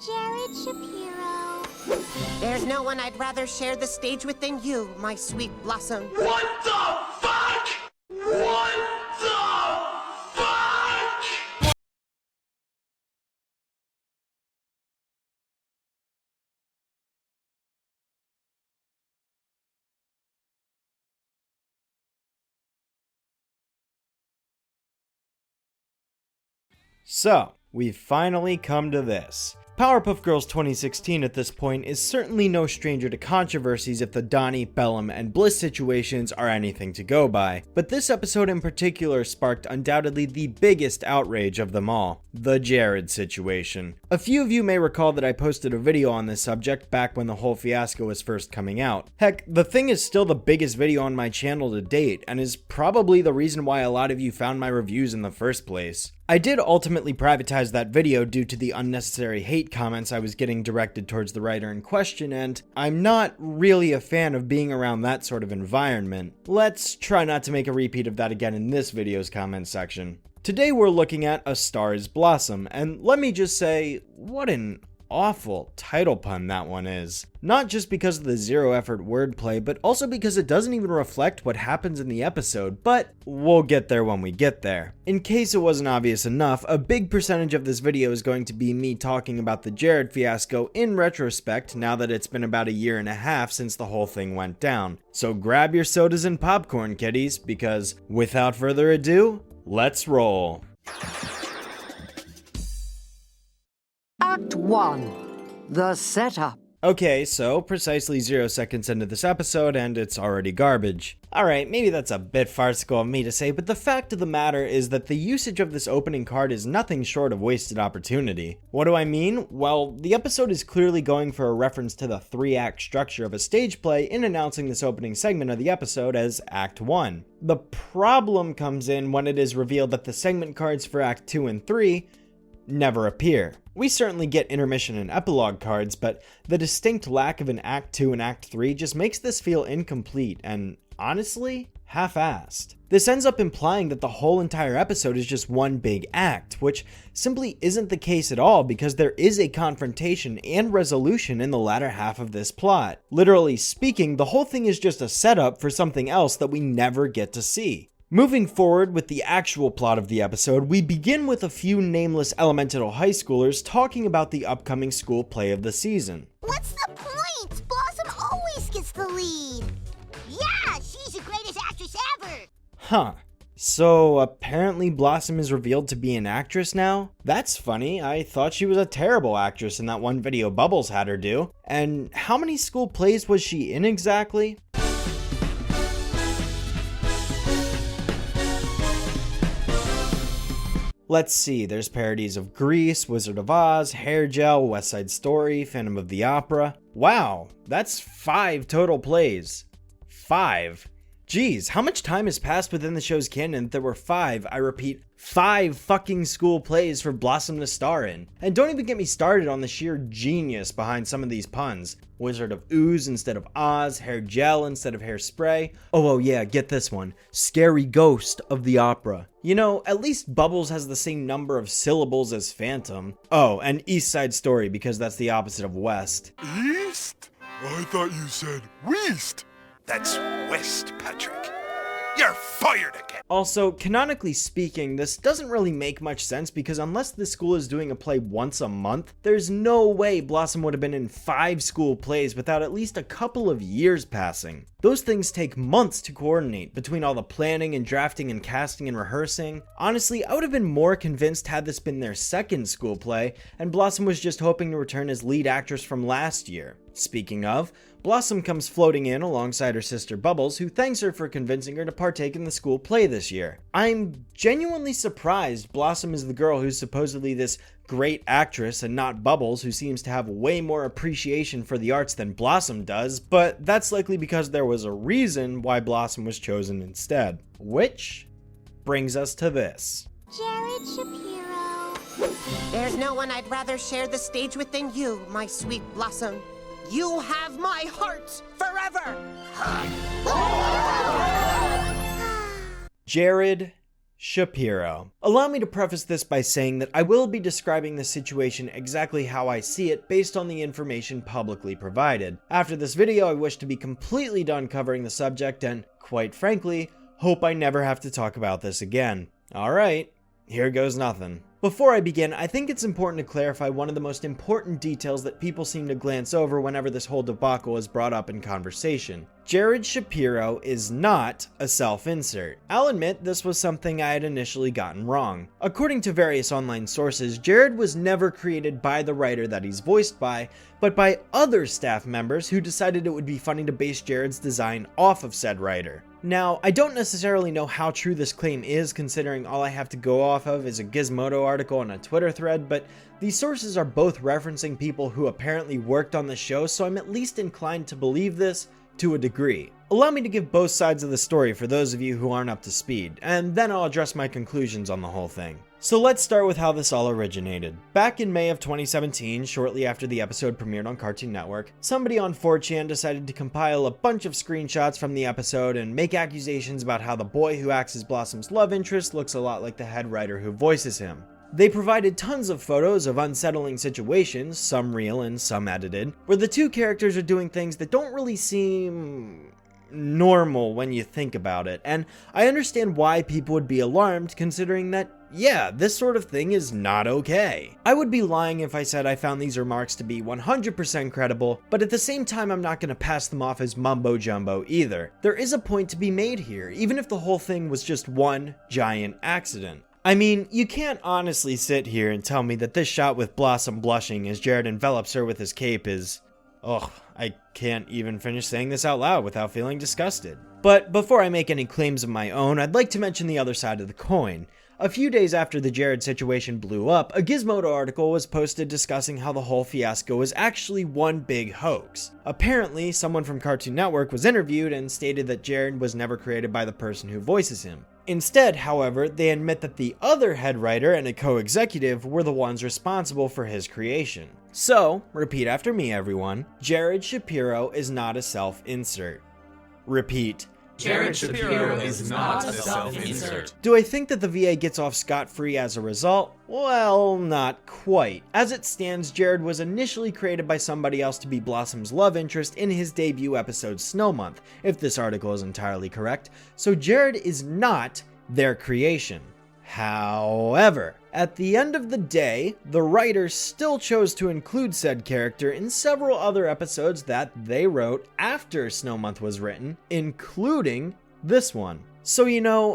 Jared Shapiro. There's no one I'd rather share the stage with than you, my sweet Blossom. What the fuck? What the fuck? So, we've finally come to this. Powerpuff Girls 2016 at this point is certainly no stranger to controversies if the Donnie, Bellum, and Bliss situations are anything to go by, but this episode in particular sparked undoubtedly the biggest outrage of them all, the Jared situation. A few of you may recall that I posted a video on this subject back when the whole fiasco was first coming out. Heck, the thing is still the biggest video on my channel to date, and is probably the reason why a lot of you found my reviews in the first place. I did ultimately privatize that video due to the unnecessary hate comments I was getting directed towards the writer in question, and I'm not really a fan of being around that sort of environment. Let's try not to make a repeat of that again in this video's comment section. Today we're looking at A Star is Blossom, and let me just say, what an awful title pun that one is. Not just because of the zero effort wordplay, but also because it doesn't even reflect what happens in the episode, but we'll get there when we get there. In case it wasn't obvious enough, a big percentage of this video is going to be me talking about the Jared fiasco in retrospect now that it's been about a year and a half since the whole thing went down. So grab your sodas and popcorn, kiddies, because without further ado, let's roll. Act 1. The setup. Okay, so precisely 0 seconds into this episode and it's already garbage. Alright, maybe that's a bit farcical of me to say, but the fact of the matter is that the usage of this opening card is nothing short of wasted opportunity. What do I mean? Well, the episode is clearly going for a reference to the 3-act structure of a stage play in announcing this opening segment of the episode as Act 1. The problem comes in when it is revealed that the segment cards for Act 2 and 3 never appear. We certainly get intermission and epilogue cards, but the distinct lack of an Act 2 and Act 3 just makes this feel incomplete and, honestly, half-assed. This ends up implying that the whole entire episode is just one big act, which simply isn't the case at all because there is a confrontation and resolution in the latter half of this plot. Literally speaking, the whole thing is just a setup for something else that we never get to see. Moving forward with the actual plot of the episode, we begin with a few nameless Elemental high schoolers talking about the upcoming school play of the season. What's the point? Blossom always gets the lead. Yeah, she's the greatest actress ever. Huh. So apparently Blossom is revealed to be an actress now? That's funny, I thought she was a terrible actress in that one video Bubbles had her do. And how many school plays was she in exactly? Let's see, there's parodies of Grease, Wizard of Oz, Hair Gel, West Side Story, Phantom of the Opera. Wow, that's 5 total plays. 5. Geez, how much time has passed within the show's canon that there were 5, I repeat, 5 fucking school plays for Blossom to star in? And don't even get me started on the sheer genius behind some of these puns. Wizard of Ooze instead of Oz, Hair Gel instead of Hairspray. Oh yeah, get this one. Scary Ghost of the Opera. You know, at least Bubbles has the same number of syllables as Phantom. Oh, and East Side Story because that's the opposite of West. East? I thought you said West. That's West, Patrick. You're fired again. Also, canonically speaking, this doesn't really make much sense because unless the school is doing a play once a month, there's no way Blossom would have been in 5 school plays without at least a couple of years passing. Those things take months to coordinate between all the planning and drafting and casting and rehearsing. Honestly, I would have been more convinced had this been their 2nd school play and Blossom was just hoping to return as lead actress from last year. Speaking of, Blossom comes floating in alongside her sister Bubbles, who thanks her for convincing her to partake in the school play this year. I'm genuinely surprised Blossom is the girl who's supposedly this great actress and not Bubbles, who seems to have way more appreciation for the arts than Blossom does, but that's likely because there was a reason why Blossom was chosen instead. Which brings us to this. Jared Shapiro. There's no one I'd rather share the stage with than you, my sweet Blossom. You have my heart forever! Jared Shapiro. Allow me to preface this by saying that I will be describing the situation exactly how I see it based on the information publicly provided. After this video, I wish to be completely done covering the subject and, quite frankly, hope I never have to talk about this again. Alright, here goes nothing. Before I begin, I think it's important to clarify one of the most important details that people seem to glance over whenever this whole debacle is brought up in conversation. Jared Shapiro is not a self-insert. I'll admit this was something I had initially gotten wrong. According to various online sources, Jared was never created by the writer that he's voiced by, but by other staff members who decided it would be funny to base Jared's design off of said writer. Now, I don't necessarily know how true this claim is, considering all I have to go off of is a Gizmodo article and a Twitter thread, but these sources are both referencing people who apparently worked on the show, so I'm at least inclined to believe this to a degree. Allow me to give both sides of the story for those of you who aren't up to speed, and then I'll address my conclusions on the whole thing. So let's start with how this all originated. Back in May of 2017, shortly after the episode premiered on Cartoon Network, somebody on 4chan decided to compile a bunch of screenshots from the episode and make accusations about how the boy who acts as Blossom's love interest looks a lot like the head writer who voices him. They provided tons of photos of unsettling situations, some real and some edited, where the two characters are doing things that don't really seem normal when you think about it, and I understand why people would be alarmed considering that, yeah, this sort of thing is not okay. I would be lying if I said I found these remarks to be 100% credible, but at the same time I'm not going to pass them off as mumbo jumbo either. There is a point to be made here, even if the whole thing was just one giant accident. I mean, you can't honestly sit here and tell me that this shot with Blossom blushing as Jared envelops her with his cape is... Ugh, I can't even finish saying this out loud without feeling disgusted. But before I make any claims of my own, I'd like to mention the other side of the coin. A few days after the Jared situation blew up, a Gizmodo article was posted discussing how the whole fiasco was actually one big hoax. Apparently, someone from Cartoon Network was interviewed and stated that Jared was never created by the person who voices him. Instead, however, they admit that the other head writer and a co-executive were the ones responsible for his creation. So, repeat after me everyone, Jared Shapiro is not a self-insert. Repeat. Jared Shapiro is not a self-insert. Do I think that the VA gets off scot-free as a result? Well, not quite. As it stands, Jared was initially created by somebody else to be Blossom's love interest in his debut episode Snow Month, if this article is entirely correct, so Jared is not their creation. However, at the end of the day, the writers still chose to include said character in several other episodes that they wrote after Snow Month was written, including this one. So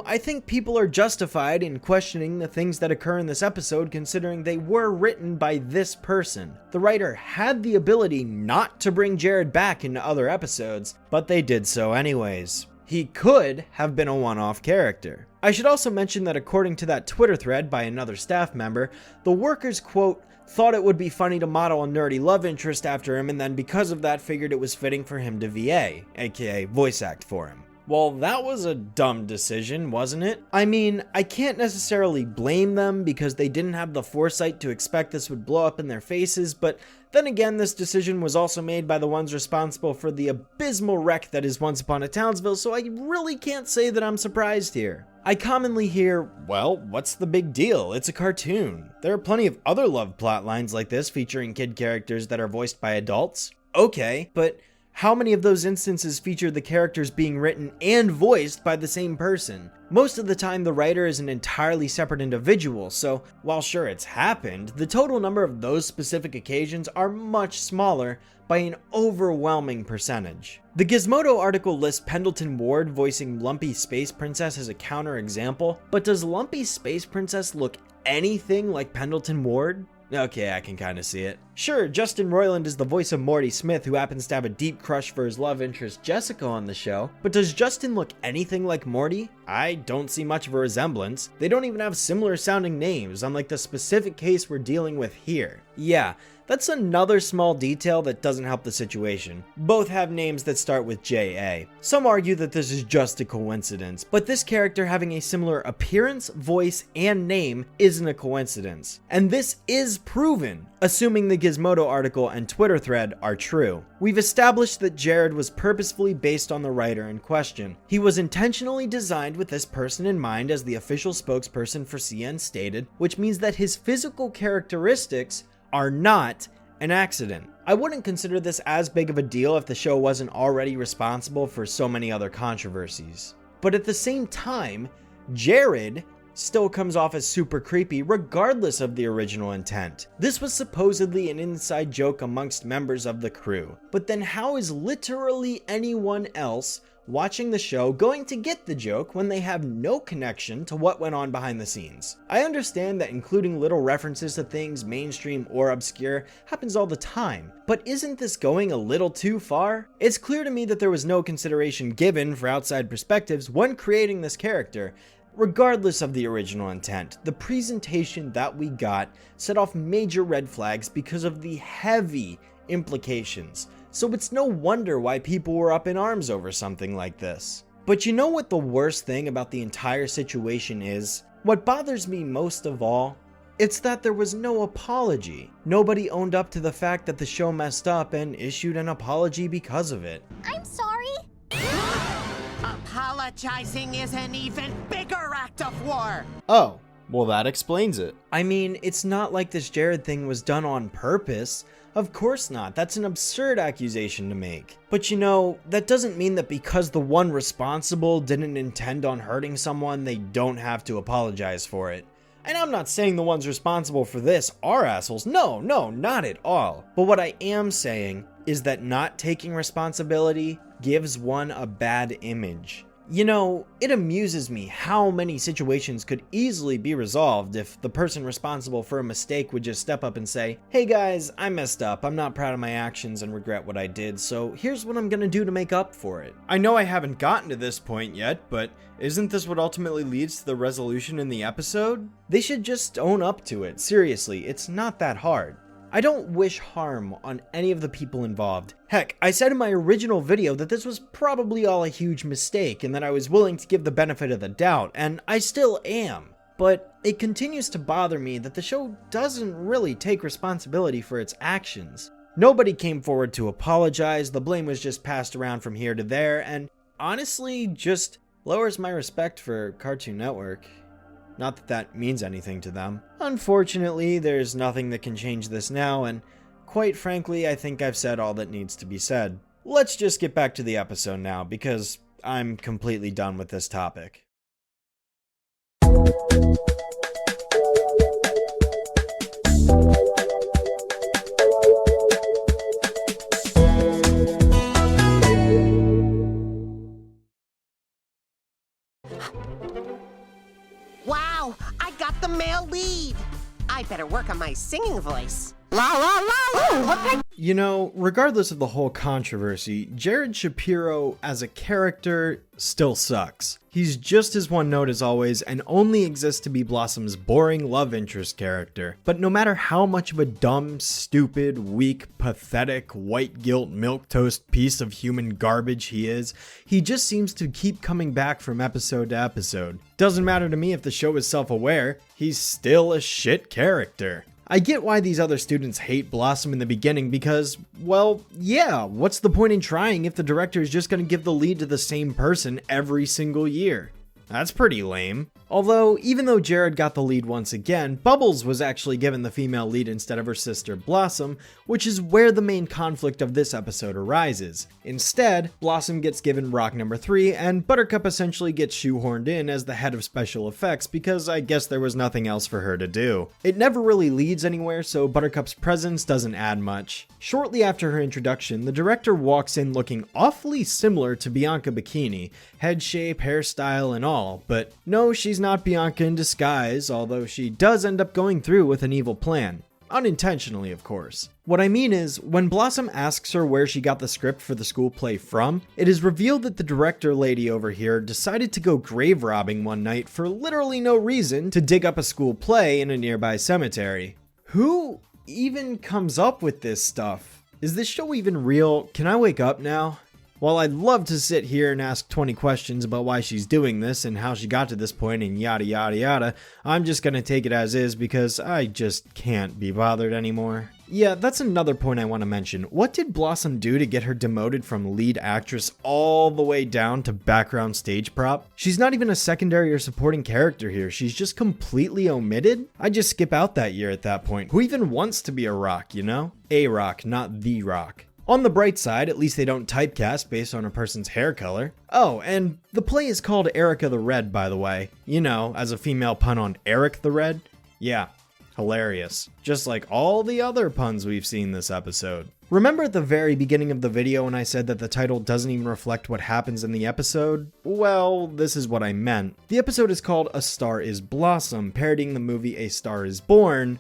I think people are justified in questioning the things that occur in this episode considering they were written by this person. The writer had the ability not to bring Jared back into other episodes, but they did so anyways. He could have been a one-off character. I should also mention that according to that Twitter thread by another staff member, the workers, quote, thought it would be funny to model a nerdy love interest after him and then because of that figured it was fitting for him to VA, aka voice act for him. Well, that was a dumb decision, wasn't it? I mean, I can't necessarily blame them because they didn't have the foresight to expect this would blow up in their faces, but then again, this decision was also made by the ones responsible for the abysmal wreck that is Once Upon a Townsville, so I really can't say that I'm surprised here. I commonly hear, well, what's the big deal? It's a cartoon. There are plenty of other love plot lines like this featuring kid characters that are voiced by adults. Okay, but how many of those instances feature the characters being written and voiced by the same person? Most of the time, the writer is an entirely separate individual, so while sure it's happened, the total number of those specific occasions are much smaller by an overwhelming percentage. The Gizmodo article lists Pendleton Ward voicing Lumpy Space Princess as a counterexample, but does Lumpy Space Princess look anything like Pendleton Ward? Okay, I can kinda see it. Sure, Justin Roiland is the voice of Morty Smith, who happens to have a deep crush for his love interest Jessica on the show, but does Justin look anything like Morty? I don't see much of a resemblance. They don't even have similar sounding names, unlike the specific case we're dealing with here. Yeah, that's another small detail that doesn't help the situation. Both have names that start with J.A. Some argue that this is just a coincidence, but this character having a similar appearance, voice, and name isn't a coincidence. And this is proven, assuming the Gizmodo article and Twitter thread are true. We've established that Jared was purposefully based on the writer in question. He was intentionally designed with this person in mind, as the official spokesperson for CN stated, which means that his physical characteristics are not an accident. I wouldn't consider this as big of a deal if the show wasn't already responsible for so many other controversies. But at the same time, Jared still comes off as super creepy regardless of the original intent. This was supposedly an inside joke amongst members of the crew, but then how is literally anyone else watching the show going to get the joke when they have no connection to what went on behind the scenes? I understand that including little references to things mainstream or obscure happens all the time, but isn't this going a little too far? It's clear to me that there was no consideration given for outside perspectives when creating this character. Regardless of the original intent, the presentation that we got set off major red flags because of the heavy implications. So it's no wonder why people were up in arms over something like this. But you know what the worst thing about the entire situation is? What bothers me most of all? It's that there was no apology. Nobody owned up to the fact that the show messed up and issued an apology because of it. I'm sorry. Apologizing is an even bigger act of war. Oh, well that explains it. I mean, it's not like this Jared thing was done on purpose. Of course not, that's an absurd accusation to make. But you know, that doesn't mean that because the one responsible didn't intend on hurting someone, they don't have to apologize for it. And I'm not saying the ones responsible for this are assholes. No, not at all. But what I am saying is that not taking responsibility gives one a bad image. You know, it amuses me how many situations could easily be resolved if the person responsible for a mistake would just step up and say, "Hey guys, I messed up, I'm not proud of my actions and regret what I did, so here's what I'm gonna do to make up for it." I know I haven't gotten to this point yet, but isn't this what ultimately leads to the resolution in the episode? They should just own up to it, seriously, it's not that hard. I don't wish harm on any of the people involved. Heck, I said in my original video that this was probably all a huge mistake and that I was willing to give the benefit of the doubt, and I still am. But it continues to bother me that the show doesn't really take responsibility for its actions. Nobody came forward to apologize, the blame was just passed around from here to there, and honestly, just lowers my respect for Cartoon Network. Not that that means anything to them. Unfortunately, there's nothing that can change this now, and quite frankly, I think I've said all that needs to be said. Let's just get back to the episode now, because I'm completely done with this topic. Wow, I got the male lead. I better work on my singing voice. La la la la. You know, regardless of the whole controversy, Jared Shapiro as a character still sucks. He's just as one note as always and only exists to be Blossom's boring love interest character. But no matter how much of a dumb, stupid, weak, pathetic, white guilt milquetoast piece of human garbage he is, he just seems to keep coming back from episode to episode. Doesn't matter to me if the show is self-aware, he's still a shit character. I get why these other students hate Blossom in the beginning because, well, yeah, what's the point in trying if the director is just going to give the lead to the same person every single year? That's pretty lame. Although, even though Jared got the lead once again, Bubbles was actually given the female lead instead of her sister Blossom, which is where the main conflict of this episode arises. Instead, Blossom gets given rock number 3, and Buttercup essentially gets shoehorned in as the head of special effects because I guess there was nothing else for her to do. It never really leads anywhere, so Buttercup's presence doesn't add much. Shortly after her introduction, the director walks in looking awfully similar to Bianca Bikini, head shape, hairstyle, and all, but no, she's not Bianca in disguise, although she does end up going through with an evil plan. Unintentionally, of course. What I mean is, when Blossom asks her where she got the script for the school play from, it is revealed that the director lady over here decided to go grave robbing one night for literally no reason to dig up a school play in a nearby cemetery. Who even comes up with this stuff? Is this show even real? Can I wake up now? While I'd love to sit here and ask 20 questions about why she's doing this and how she got to this point and yada yada yada, I'm just gonna take it as is because I just can't be bothered anymore. Yeah, that's another point I want to mention. What did Blossom do to get her demoted from lead actress all the way down to background stage prop? She's not even a secondary or supporting character here. She's just completely omitted? I'd just skip out that year at that point. Who even wants to be a Rock, you know? A Rock, not the Rock. On the bright side, at least they don't typecast based on a person's hair color. Oh, and the play is called Erica the Red, by the way. You know, as a female pun on Eric the Red. Yeah, hilarious. Just like all the other puns we've seen this episode. Remember at the very beginning of the video when I said that the title doesn't even reflect what happens in the episode? Well, this is what I meant. The episode is called A Star is Blossom, parodying the movie A Star is Born,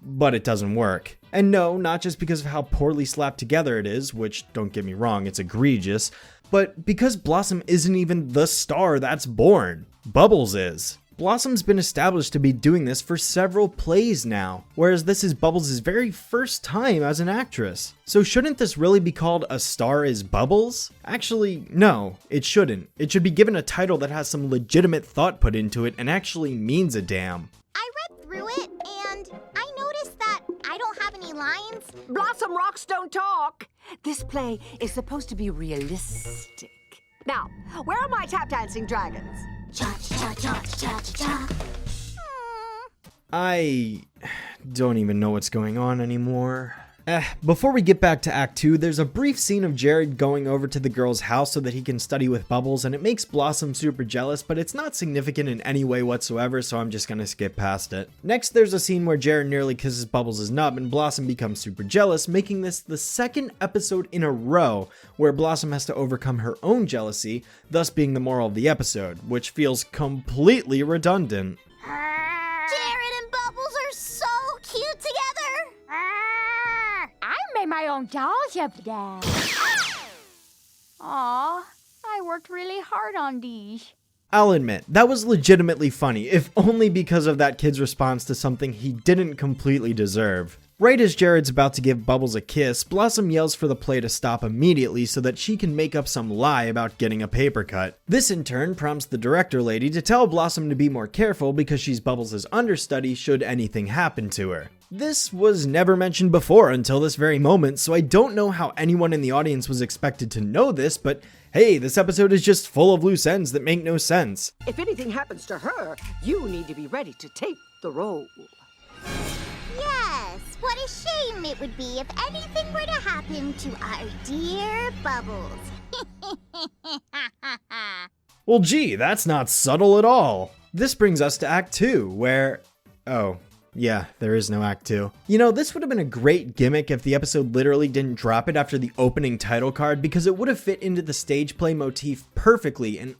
but it doesn't work. And no, not just because of how poorly slapped together it is, which, don't get me wrong, it's egregious, but because Blossom isn't even the star that's born. Bubbles is. Blossom's been established to be doing this for several plays now, whereas this is Bubbles' very first time as an actress. So shouldn't this really be called A Star is Bubbles? Actually, no, it shouldn't. It should be given a title that has some legitimate thought put into it and actually means a damn. I read through it, and I noticed that I don't have any lines. Blossom rocks don't talk. This play is supposed to be realistic. Now, where are my tap dancing dragons? Cha-cha-cha-cha-cha-cha. I don't even know what's going on anymore. Before we get back to Act 2, there's a brief scene of Jared going over to the girl's house so that he can study with Bubbles, and it makes Blossom super jealous, but it's not significant in any way whatsoever, so I'm just gonna skip past it. Next, there's a scene where Jared nearly kisses Bubbles' nub, and Blossom becomes super jealous, making this the second episode in a row where Blossom has to overcome her own jealousy, thus being the moral of the episode, which feels completely redundant. Jared and Bubbles are so cute together. I made my own dolls of them. Aw, I worked really hard on these. I'll admit, that was legitimately funny, if only because of that kid's response to something he didn't completely deserve. Right as Jared's about to give Bubbles a kiss, Blossom yells for the play to stop immediately so that she can make up some lie about getting a paper cut. This in turn prompts the director lady to tell Blossom to be more careful because she's Bubbles' understudy should anything happen to her. This was never mentioned before until this very moment, so I don't know how anyone in the audience was expected to know this, but hey, this episode is just full of loose ends that make no sense. If anything happens to her, you need to be ready to take the role. Yes, what a shame it would be if anything were to happen to our dear Bubbles. Well, gee, that's not subtle at all. This brings us to Act 2, where... oh, yeah, there is no Act 2. You know, this would have been a great gimmick if the episode literally didn't drop it after the opening title card, because it would have fit into the stage play motif perfectly, and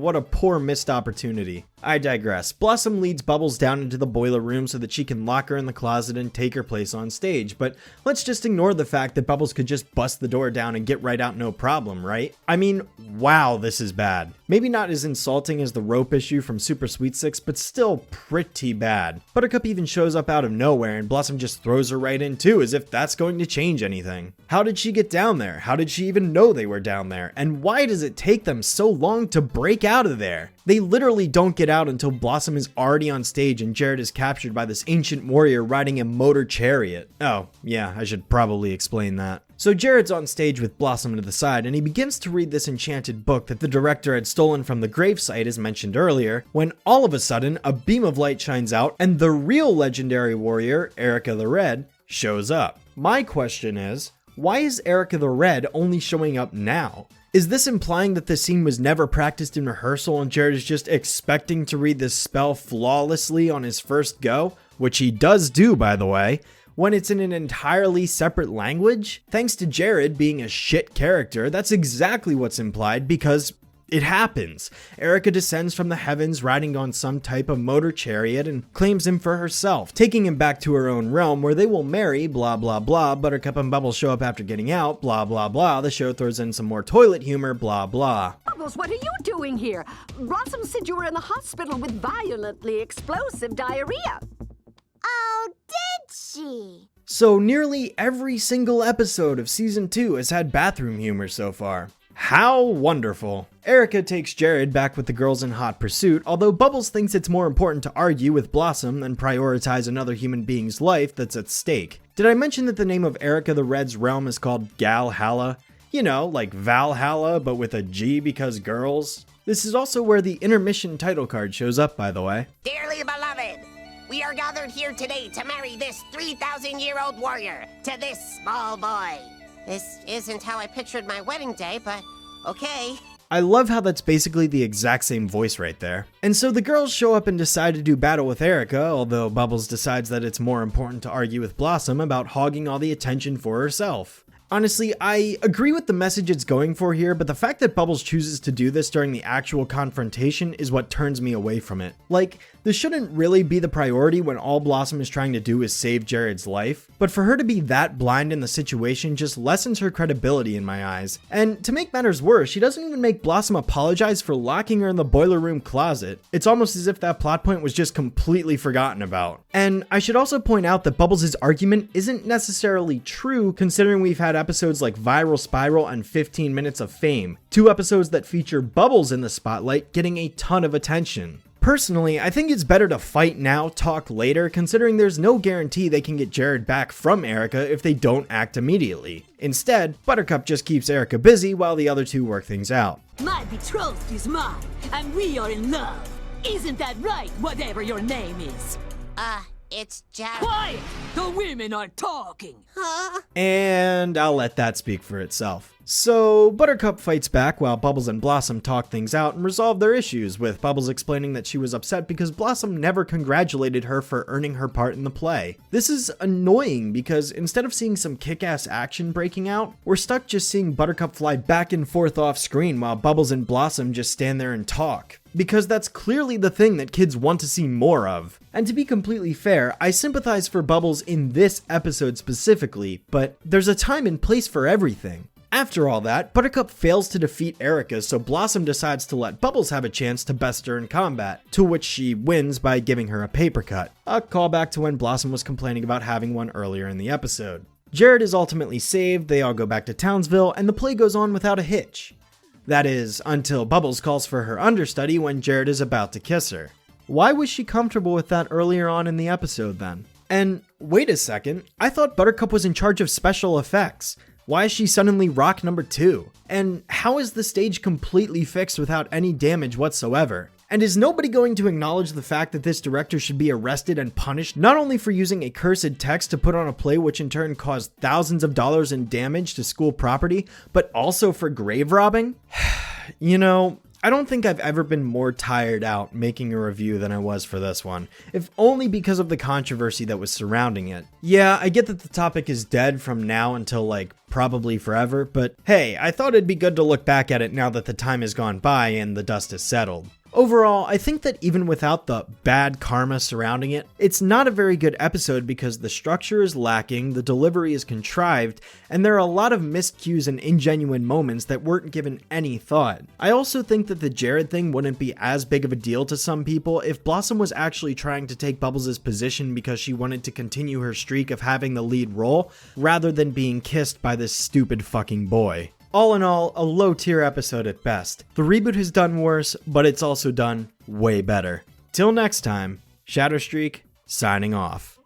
what a poor missed opportunity. I digress. Blossom leads Bubbles down into the boiler room so that she can lock her in the closet and take her place on stage, but let's just ignore the fact that Bubbles could just bust the door down and get right out no problem, right? I mean, wow, this is bad. Maybe not as insulting as the rope issue from Super Sweet 6, but still pretty bad. Buttercup even shows up out of nowhere and Blossom just throws her right in too, as if that's going to change anything. How did she get down there? How did she even know they were down there? And why does it take them so long to break out of there? They literally don't get out until Blossom is already on stage and Jared is captured by this ancient warrior riding a motor chariot. Oh, yeah, I should probably explain that. So Jared's on stage with Blossom to the side and he begins to read this enchanted book that the director had stolen from the gravesite as mentioned earlier, when all of a sudden a beam of light shines out and the real legendary warrior, Erica the Red, shows up. My question is, why is Erica the Red only showing up now? Is this implying that this scene was never practiced in rehearsal and Jared is just expecting to read this spell flawlessly on his first go? Which he does do, by the way, when it's in an entirely separate language? Thanks to Jared being a shit character, that's exactly what's implied because it happens. Erica descends from the heavens riding on some type of motor chariot and claims him for herself, taking him back to her own realm where they will marry, blah blah blah. Buttercup and Bubbles show up after getting out, blah blah blah. The show throws in some more toilet humor, blah blah. Bubbles, what are you doing here? Blossom said you were in the hospital with violently explosive diarrhea. Oh, did she? So nearly every single episode of Season 2 has had bathroom humor so far. How wonderful. Erica takes Jared back with the girls in hot pursuit, although Bubbles thinks it's more important to argue with Blossom than prioritize another human being's life that's at stake. Did I mention that the name of Erica the Red's realm is called Galhalla? You know, like Valhalla, but with a G because girls? This is also where the intermission title card shows up, by the way. Dearly beloved, we are gathered here today to marry this 3,000-year-old warrior to this small boy. This isn't how I pictured my wedding day, but okay. I love how that's basically the exact same voice right there. And so the girls show up and decide to do battle with Erica, although Bubbles decides that it's more important to argue with Blossom about hogging all the attention for herself. Honestly, I agree with the message it's going for here, but the fact that Bubbles chooses to do this during the actual confrontation is what turns me away from it. Like, this shouldn't really be the priority when all Blossom is trying to do is save Jared's life, but for her to be that blind in the situation just lessens her credibility in my eyes. And to make matters worse, she doesn't even make Blossom apologize for locking her in the boiler room closet. It's almost as if that plot point was just completely forgotten about. And I should also point out that Bubbles' argument isn't necessarily true, considering we've had episodes like Viral Spiral and 15 Minutes of Fame, 2 episodes that feature Bubbles in the spotlight getting a ton of attention. Personally, I think it's better to fight now, talk later, considering there's no guarantee they can get Jared back from Erica if they don't act immediately. Instead, Buttercup just keeps Erica busy while the other two work things out. My betrothed is mine, and we are in love. Isn't that right, whatever your name is? It's Jared. Quiet! The women are talking. And I'll let that speak for itself. So, Buttercup fights back while Bubbles and Blossom talk things out and resolve their issues, with Bubbles explaining that she was upset because Blossom never congratulated her for earning her part in the play. This is annoying because instead of seeing some kick-ass action breaking out, we're stuck just seeing Buttercup fly back and forth off screen while Bubbles and Blossom just stand there and talk. Because that's clearly the thing that kids want to see more of. And to be completely fair, I sympathize for Bubbles in this episode specifically, but there's a time and place for everything. After all that, Buttercup fails to defeat Erica, so Blossom decides to let Bubbles have a chance to best her in combat, to which she wins by giving her a paper cut. A callback to when Blossom was complaining about having one earlier in the episode. Jared is ultimately saved, they all go back to Townsville, and the play goes on without a hitch. That is, until Bubbles calls for her understudy when Jared is about to kiss her. Why was she comfortable with that earlier on in the episode then? And wait a second, I thought Buttercup was in charge of special effects. Why is she suddenly rock number 2? And how is the stage completely fixed without any damage whatsoever? And is nobody going to acknowledge the fact that this director should be arrested and punished not only for using a cursed text to put on a play which in turn caused thousands of dollars in damage to school property, but also for grave robbing? You know, I don't think I've ever been more tired out making a review than I was for this one, if only because of the controversy that was surrounding it. Yeah, I get that the topic is dead from now until like probably forever, but hey, I thought it'd be good to look back at it now that the time has gone by and the dust has settled. Overall, I think that even without the bad karma surrounding it, it's not a very good episode because the structure is lacking, the delivery is contrived, and there are a lot of miscues and ingenuine moments that weren't given any thought. I also think that the Jared thing wouldn't be as big of a deal to some people if Blossom was actually trying to take Bubbles' position because she wanted to continue her streak of having the lead role, rather than being kissed by this stupid fucking boy. All in all, a low-tier episode at best. The reboot has done worse, but it's also done way better. Till next time, Shadowstreak, signing off.